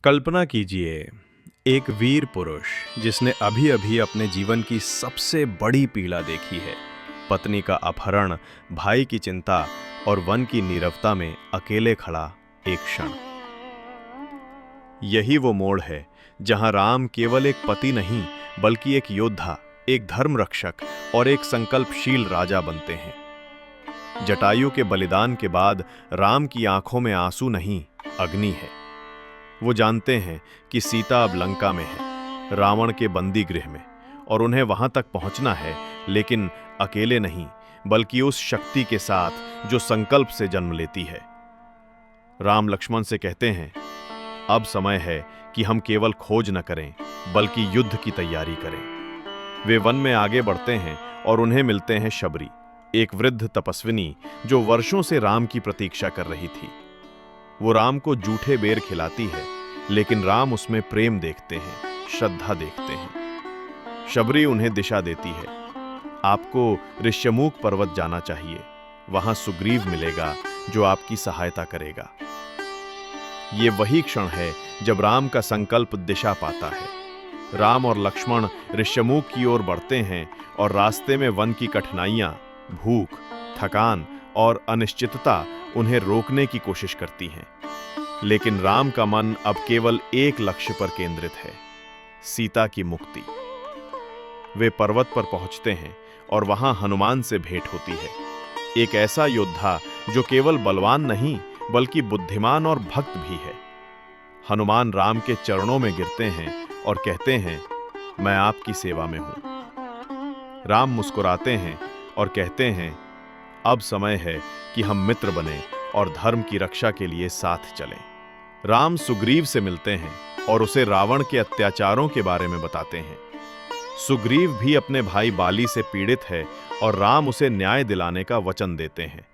कल्पना कीजिए, एक वीर पुरुष जिसने अभी अभी अपने जीवन की सबसे बड़ी पीड़ा देखी है। पत्नी का अपहरण, भाई की चिंता और वन की नीरवता में अकेले खड़ा एक क्षण। यही वो मोड़ है जहां राम केवल एक पति नहीं बल्कि एक योद्धा, एक धर्म रक्षक और एक संकल्पशील राजा बनते हैं। जटायु के बलिदान के बाद राम की आंखों में आंसू नहीं, अग्नि है। वो जानते हैं कि सीता अब लंका में है, रावण के बंदी गृह में, और उन्हें वहां तक पहुंचना है, लेकिन अकेले नहीं बल्कि उस शक्ति के साथ जो संकल्प से जन्म लेती है। राम लक्ष्मण से कहते हैं, अब समय है कि हम केवल खोज न करें बल्कि युद्ध की तैयारी करें। वे वन में आगे बढ़ते हैं और उन्हें मिलते हैं शबरी, एक वृद्ध तपस्विनी जो वर्षों से राम की प्रतीक्षा कर रही थी। वो राम को जूठे बेर खिलाती है, लेकिन राम उसमें प्रेम देखते हैं, श्रद्धा देखते हैं। शबरी उन्हें दिशा देती है, आपको ऋष्यमूक पर्वत जाना चाहिए, वहां सुग्रीव मिलेगा जो आपकी सहायता करेगा। ये वही क्षण है जब राम का संकल्प दिशा पाता है। राम और लक्ष्मण ऋष्यमूक की ओर बढ़ते हैं और रास्ते में वन की कठिनाइयां, भूख, थकान और अनिश्चितता उन्हें रोकने की कोशिश करती हैं। लेकिन राम का मन अब केवल एक लक्ष्य पर केंद्रित है, सीता की मुक्ति। वे पर्वत पर पहुंचते हैं और वहां हनुमान से भेंट होती है, एक ऐसा योद्धा जो केवल बलवान नहीं बल्कि बुद्धिमान और भक्त भी है। हनुमान राम के चरणों में गिरते हैं और कहते हैं, मैं आपकी सेवा में हूं। राम मुस्कुराते हैं और कहते हैं, अब समय है कि हम मित्र बने और धर्म की रक्षा के लिए साथ चलें। राम सुग्रीव से मिलते हैं और उसे रावण के अत्याचारों के बारे में बताते हैं। सुग्रीव भी अपने भाई बाली से पीड़ित है और राम उसे न्याय दिलाने का वचन देते हैं।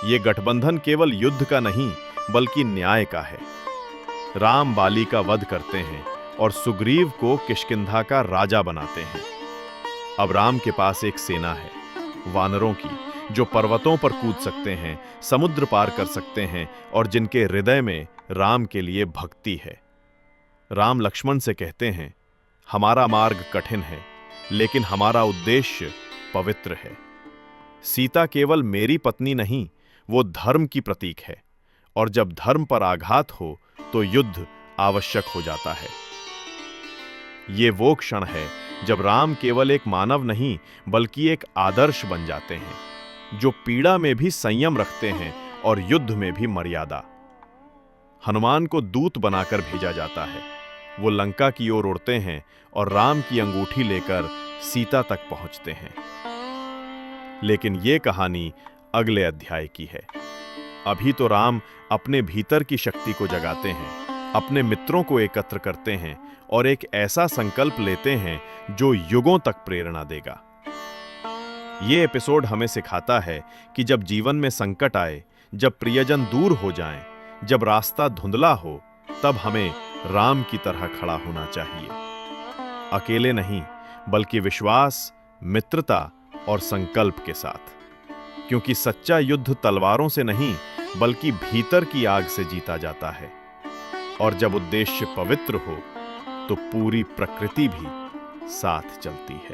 ये गठबंधन केवल युद्ध का नहीं बल्कि न्याय का है। राम बाली का वध करते हैं और सुग्रीव को किष्किंधा का राजा बनाते हैं। अब राम के पास एक सेना है, वानरों की, जो पर्वतों पर कूद सकते हैं, समुद्र पार कर सकते हैं और जिनके हृदय में राम के लिए भक्ति है। राम लक्ष्मण से कहते हैं, हमारा मार्ग कठिन है, लेकिन हमारा उद्देश्य पवित्र है। सीता केवल मेरी पत्नी नहीं, वो धर्म की प्रतीक है, और जब धर्म पर आघात हो तो युद्ध आवश्यक हो जाता है। ये वो क्षण है जब राम केवल एक मानव नहीं बल्कि एक आदर्श बन जाते हैं, जो पीड़ा में भी संयम रखते हैं और युद्ध में भी मर्यादा। हनुमान को दूत बनाकर भेजा जाता है। वो लंका की ओर उड़ते हैं और राम की अंगूठी लेकर सीता तक पहुंचते हैं। लेकिन ये कहानी अगले अध्याय की है। अभी तो राम अपने भीतर की शक्ति को जगाते हैं, अपने मित्रों को एकत्र करते हैं और एक ऐसा संकल्प लेते हैं जो युगों तक प्रेरणा देगा। ये एपिसोड हमें सिखाता है कि जब जीवन में संकट आए, जब प्रियजन दूर हो जाएं, जब रास्ता धुंधला हो, तब हमें राम की तरह खड़ा होना चाहिए। अकेले नहीं बल्कि विश्वास, मित्रता और संकल्प के साथ, क्योंकि सच्चा युद्ध तलवारों से नहीं बल्कि भीतर की आग से जीता जाता है। और जब उद्देश्य पवित्र हो तो पूरी प्रकृति भी साथ चलती है।